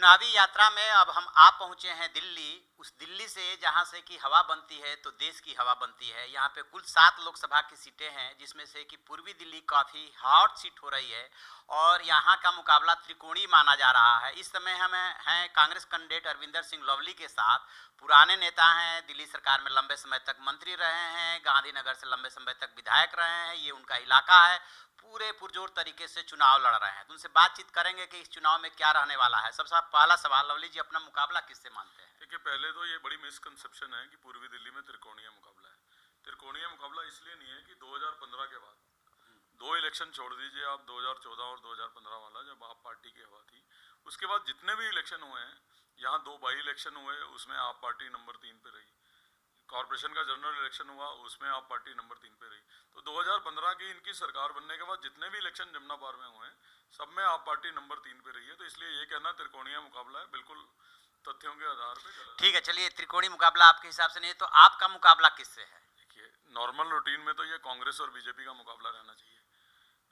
चुनावी यात्रा में अब हम आ पहुंचे हैं दिल्ली। उस दिल्ली से जहां से कि हवा बनती है तो देश की हवा बनती है। यहाँ पे कुल 7 लोकसभा की सीटें हैं, जिसमें से कि पूर्वी दिल्ली काफ़ी हॉट सीट हो रही है और यहाँ का मुकाबला त्रिकोणीय माना जा रहा है। इस समय हम हैं कांग्रेस कैंडिडेट अरविंदर सिंह लवली के साथ। पुराने नेता हैं, दिल्ली सरकार में लंबे समय तक मंत्री रहे हैं, गांधीनगर से लंबे समय तक विधायक रहे हैं, ये उनका इलाका है। पूरे पुरजोर तरीके से चुनाव लड़ रहे हैं, तो उनसे बातचीत करेंगे कि इस चुनाव में क्या रहने वाला है। सबसे पहला सवाल, लवली जी अपना मुकाबला किससे मानते हैं? देखिए, पहले तो ये बड़ी मिसकंसेप्शन है कि पूर्वी दिल्ली में त्रिकोणीय मुकाबला है। त्रिकोणीय मुकाबला इसलिए नहीं है कि 2015 के बाद दो इलेक्शन छोड़ दीजिए आप, 2014 और 2015 वाला जब आप पार्टी की हवा थी, उसके बाद जितने भी इलेक्शन हुए हैं, यहाँ 2 बाई इलेक्शन हुए, उसमें आप पार्टी नंबर 3 पे रही। कॉर्पोरेशन का जनरल इलेक्शन हुआ, उसमें आप पार्टी नंबर 3 पे रही। तो 2015 की इनकी सरकार बनने के बाद जितने भी इलेक्शन जमुना पार में हुए हैं, सब में आप पार्टी नंबर 3 पे रही है। तो इसलिए ये कहना त्रिकोणीय मुकाबला है, बिल्कुल तथ्यों के आधार पे गलत। ठीक है, चलिए त्रिकोणीय मुकाबला आपके हिसाब से नहीं है, तो आपका मुकाबला किससे है? देखिए, नॉर्मल रूटीन में तो ये कांग्रेस और बीजेपी का मुकाबला रहना चाहिए,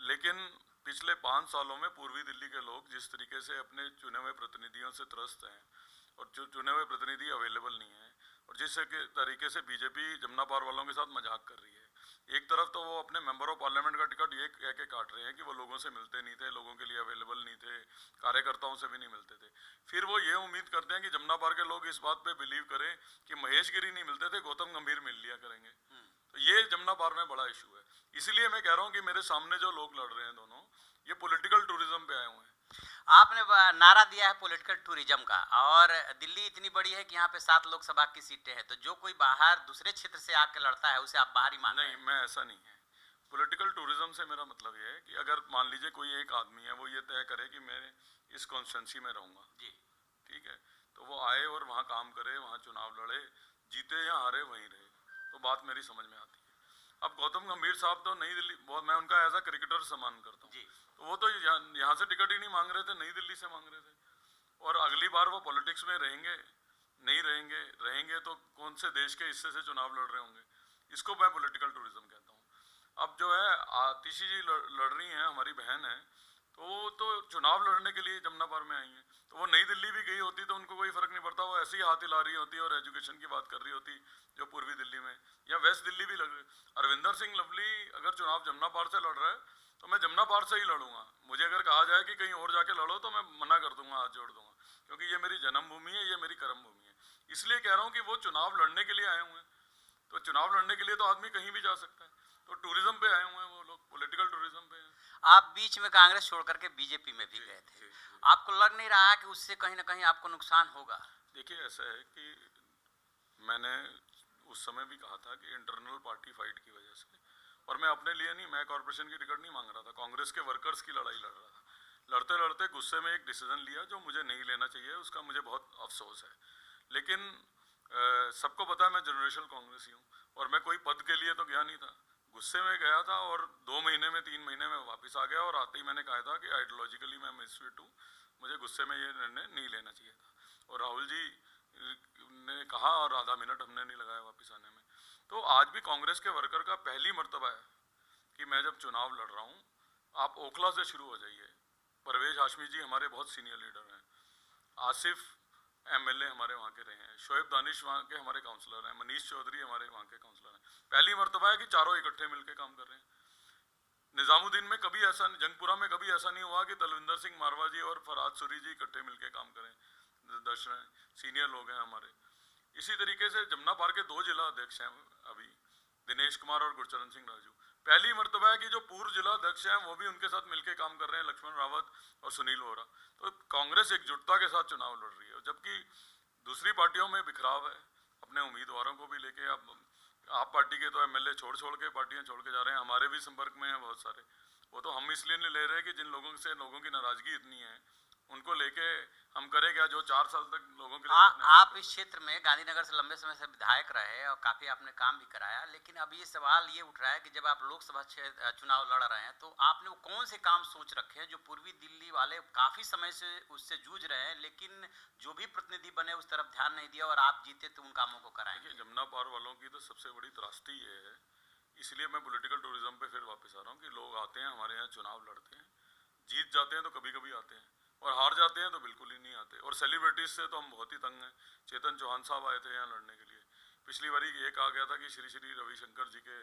लेकिन पिछले 5 सालों में पूर्वी दिल्ली के लोग जिस तरीके से अपने चुने हुए प्रतिनिधियों से त्रस्त हैं और जो चुने हुए प्रतिनिधि अवेलेबल नहीं है, और जिस तरीके से बीजेपी जमुना पार वालों के साथ मजाक कर रही है। एक तरफ तो वो अपने मेंबर ऑफ पार्लियामेंट का टिकट ये कह के काट रहे हैं कि वो लोगों से मिलते नहीं थे, लोगों के लिए अवेलेबल नहीं थे, कार्यकर्ताओं से भी नहीं मिलते थे। फिर वो ये उम्मीद करते हैं कि जमुना पार के लोग इस बात पे बिलीव करें कि महेश गिरी नहीं मिलते थे, गौतम गंभीर मिल लिया करेंगे। तो ये जमुना पार में बड़ा इशू है। इसीलिए मैं कह रहा हूँ कि मेरे सामने जो लोग लड़ रहे हैं दोनों, ये पॉलिटिकल टूरिज्म पे आए हुए हैं। आपने नारा दिया है पॉलिटिकल टूरिज्म का, और दिल्ली इतनी बड़ी है कि यहाँ पे 7 लोकसभा की सीटें हैं, तो जो कोई बाहर दूसरे क्षेत्र से आके लड़ता है उसे आप बाहरी मान रहे हैं? नहीं, मैं ऐसा नहीं है। पॉलिटिकल टूरिज्म से मेरा मतलब ये है कि अगर मान लीजिए कोई एक आदमी है, वो ये तय करे कि मैं इस कॉन्स्टिट्यूंसी में रहूँगा जी, ठीक है, तो वो आए और वहाँ काम करे, वहाँ चुनाव लड़े, जीते या हारे वहीं रहे, तो बात मेरी समझ में आती है। अब गौतम गंभीर साहब तो नई दिल्ली, बहुत मैं उनका एज अ क्रिकेटर सम्मान करता हूँ, तो वो तो यहाँ से टिकट ही नहीं मांग रहे थे, नई दिल्ली से मांग रहे थे। और अगली बार वो पॉलिटिक्स में रहेंगे नहीं रहेंगे, रहेंगे तो कौन से देश के हिस्से से चुनाव लड़ रहे होंगे, इसको मैं पॉलिटिकल टूरिज्म कहता हूँ। अब जो है आतिशी जी लड़ रही हैं, हमारी बहन है, तो वो तो चुनाव लड़ने के लिए जमुना पार में आई हैं। तो वो नई दिल्ली भी गई होती तो उनको कोई फर्क नहीं पड़ता, वो ऐसे ही हाथ हिला रही होती और एजुकेशन की बात कर रही होती जो पूर्वी दिल्ली में, या वेस्ट दिल्ली भी लग रही। अरविंदर सिंह लवली अगर चुनाव जमुना पार से लड़ रहा है तो मैं जमुना पार से ही लड़ूंगा। मुझे अगर कहा जाए कि कहीं और जाके लड़ो तो मैं मना कर दूंगा, हाथ जोड़ दूंगा, क्योंकि ये मेरी जन्मभूमि है, ये मेरी कर्म भूमि है। इसलिए कह रहा हूँ कि वो चुनाव लड़ने के लिए आए हुए हैं, तो चुनाव लड़ने के लिए तो आदमी कहीं भी जा सकता है। तो टूरिज्म पे आए हुए हैं वो लोग, पॉलिटिकल टूरिज्म पे हैं। आप बीच में कांग्रेस छोड़ करके बीजेपी में भी गए थे, आपको लग नहीं रहा कि उससे कहीं ना कहीं आपको नुकसान होगा? देखिए, ऐसा है कि मैंने उस समय भी कहा था कि इंटरनल पार्टी फाइट की वजह से, और मैं अपने लिए नहीं, मैं कॉर्पोरेशन की टिकट नहीं मांग रहा था, कांग्रेस के वर्कर्स की लड़ाई लड़ रहा था। लड़ते लड़ते गुस्से में एक डिसीजन लिया जो मुझे नहीं लेना चाहिए, उसका मुझे बहुत अफसोस है। लेकिन सबको पता है मैं जनरेशनल कांग्रेसी हूँ, और मैं कोई पद के लिए तो गया नहीं था, गुस्से में गया था, और 2 महीने में 3 महीने में वापस आ गया। और आते ही मैंने कहा था कि आइडियोलॉजिकली मैं मिसफिट हूँ, मुझे गुस्से में ये निर्णय नहीं लेना चाहिए था। और राहुल जी ने कहा, और आधा मिनट हमने नहीं लगाया वापस आने में। तो आज भी कांग्रेस के वर्कर का पहली मर्तबा है कि मैं जब चुनाव लड़ रहा हूँ, आप ओखला से शुरू हो जाइए, परवेज हाशमी जी हमारे बहुत सीनियर लीडर हैं, आसिफ एमएलए हमारे वहाँ के रहे हैं, शोएब दानिश वहाँ के हमारे काउंसलर हैं, मनीष चौधरी हमारे वहाँ के काउंसलर हैं। पहली मर्तबा है कि चारों इकट्ठे मिलकर काम कर रहे हैं। निजामुद्दीन में कभी ऐसा, जंगपुरा में कभी ऐसा नहीं हुआ कि तलविंदर सिंह मारवा जी और फराद सूरी जी इकट्ठे मिलकर काम करें। दर्शन सीनियर लोग हैं हमारे। इसी तरीके से जमुना पार के 2 जिला अध्यक्ष हैं अभी, दिनेश कुमार और गुरचरण सिंह राजू। पहली मर्तबा है कि जो पूर्व जिला अध्यक्ष हैं वो भी उनके साथ मिलकर काम कर रहे हैं, लक्ष्मण रावत और सुनील वोरा। तो कांग्रेस एकजुटता के साथ चुनाव लड़ रही है, जबकि दूसरी पार्टियों में बिखराव है अपने उम्मीदवारों को भी लेके। आप पार्टी के तो एमएलए छोड़ छोड़ के पार्टियां छोड़ के जा रहे हैं, हमारे भी संपर्क में हैं बहुत सारे। वो तो हम इसलिए नहीं ले रहे कि जिन लोगों से लोगों की नाराजगी इतनी है उनको लेके हम करें क्या, जो 4 साल तक लोगों के लिए। आप इस क्षेत्र में गांधीनगर से लंबे समय से विधायक रहे और काफी आपने काम भी कराया, लेकिन अब ये सवाल ये उठ रहा है कि जब आप लोकसभा चुनाव लड़ रहे हैं तो आपने वो कौन से काम सोच रखे हैं जो पूर्वी दिल्ली वाले काफी समय से उससे जूझ रहे हैं, लेकिन जो भी प्रतिनिधि बने उस तरफ ध्यान नहीं दिया और आप जीते तो उन कामों को कराएंगे? जमुना पार वालों की तो सबसे बड़ी त्रासदी ये है, इसलिए मैं पॉलिटिकल टूरिज्म पे फिर वापस आ रहा हूँ कि लोग आते हैं हमारे यहाँ, चुनाव लड़ते हैं, जीत जाते हैं तो कभी कभी आते हैं, और हार जाते हैं तो बिल्कुल ही नहीं आते। और सेलिब्रिटीज से तो हम बहुत ही तंग हैं। चेतन चौहान साहब आए थे यहाँ लड़ने के लिए, पिछली बारी ये कहा गया था कि श्री श्री रविशंकर जी के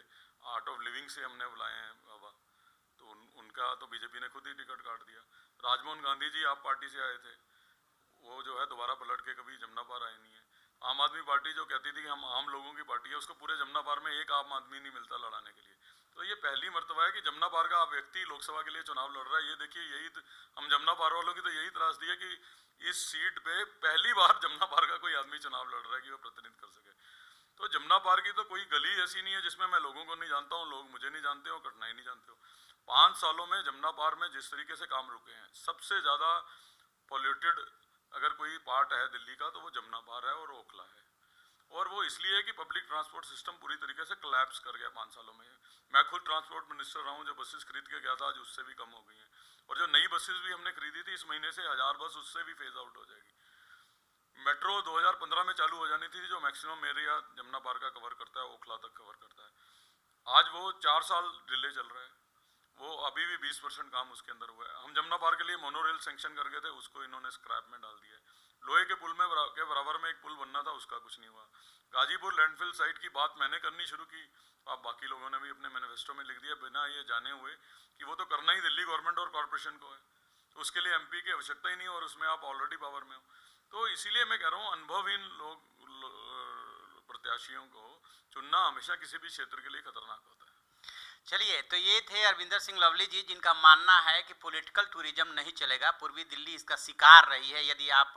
आर्ट ऑफ लिविंग से हमने बुलाए हैं बाबा, तो उनका तो बीजेपी ने खुद ही टिकट काट दिया। राजमोहन गांधी जी आप पार्टी से आए थे, वो जो है दोबारा पलट के कभी जमुना पार आए नहीं है। आम आदमी पार्टी जो कहती थी कि हम आम लोगों की पार्टी है, उसको पूरे जमुना पार में एक आम आदमी नहीं मिलता लड़ाने के लिए। तो ये पहली मर्तबा है कि जमुना पार का व्यक्ति लोकसभा के लिए चुनाव लड़ रहा है। ये देखिए, यही हम जमुना पार वालों की तो यही त्रासदी है कि इस सीट पे पहली बार जमुना पार का कोई आदमी चुनाव लड़ रहा है कि वो प्रतिनिधित्व कर सके। तो जमुना पार की तो कोई गली ऐसी नहीं है जिसमें मैं लोगों को नहीं जानता हूँ, लोग मुझे नहीं जानते हो, कठिनाई नहीं जानते हो। 5 सालों में जमुना पार में जिस तरीके से काम रुके हैं, सबसे ज़्यादा पॉल्यूटेड अगर कोई पार्ट है दिल्ली का तो वो जमुना पार है और ओखला है। और वो इसलिए है कि पब्लिक ट्रांसपोर्ट सिस्टम पूरी तरीके से कोलैप्स कर गया 5 सालों में। मैं खुद ट्रांसपोर्ट मिनिस्टर रहा हूँ, जो बसेस खरीद के गया था आज उससे भी कम हो गई हैं। और जो नई बसेस भी हमने खरीदी थी, इस महीने से 1000 बस उससे भी फेज आउट हो जाएगी। मेट्रो 2015 में चालू हो जानी थी, जो मैक्सिमम एरिया जमुना पार का कवर करता है, ओखला तक कवर करता है। आज वो 4 साल डिले चल रहा है, वो अभी भी 20% काम उसके अंदर हुआ है। हम जमुना पार के लिए मोनोरेल सेंक्शन कर गए थे, उसको इन्होंने स्क्रैप में डाल दिया है। लोहे के पुल में के बराबर में एक पुल बनना था, उसका कुछ नहीं हुआ। गाजीपुर लैंडफिल साइट की बात मैंने करनी शुरू की, आप बाकी लोगों ने भी अपने मैनिफेस्टो में लिख दिया बिना ये जाने हुए कि वो तो करना ही दिल्ली गवर्नमेंट और कॉर्पोरेशन को है, तो उसके लिए एमपी की आवश्यकता ही नहीं, और उसमें आप ऑलरेडी पावर में हो। तो इसीलिए मैं कह रहा हूँ, अनुभवहीन प्रत्याशियों को चुनना हमेशा किसी भी क्षेत्र के लिए खतरनाक होता है। चलिए, तो ये थे अरविंदर सिंह लवली जी, जिनका मानना है कि पॉलिटिकल टूरिज्म नहीं चलेगा। पूर्वी दिल्ली इसका शिकार रही है, यदि आप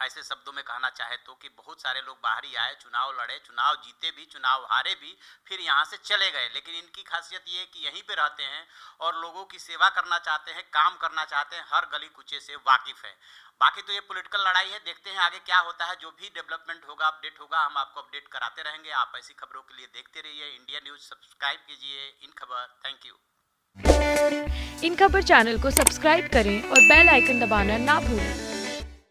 ऐसे शब्दों में कहना चाहे तो, कि बहुत सारे लोग बाहरी आए, चुनाव लड़े, चुनाव जीते भी, चुनाव हारे भी, फिर यहाँ से चले गए। लेकिन इनकी खासियत ये है कि यहीं पे रहते हैं और लोगों की सेवा करना चाहते हैं, काम करना चाहते हैं, हर गली कुचे से वाकिफ है। बाकी तो ये पॉलिटिकल लड़ाई है, देखते हैं आगे क्या होता है। जो भी डेवलपमेंट होगा, अपडेट होगा, हम आपको अपडेट कराते रहेंगे। आप ऐसी खबरों के लिए देखते रहिए इंडिया न्यूज़, सब्सक्राइब कीजिए इन खबर। Thank you. इन खबर चैनल को सब्सक्राइब करें और बेल आइकन दबाना ना भूलें।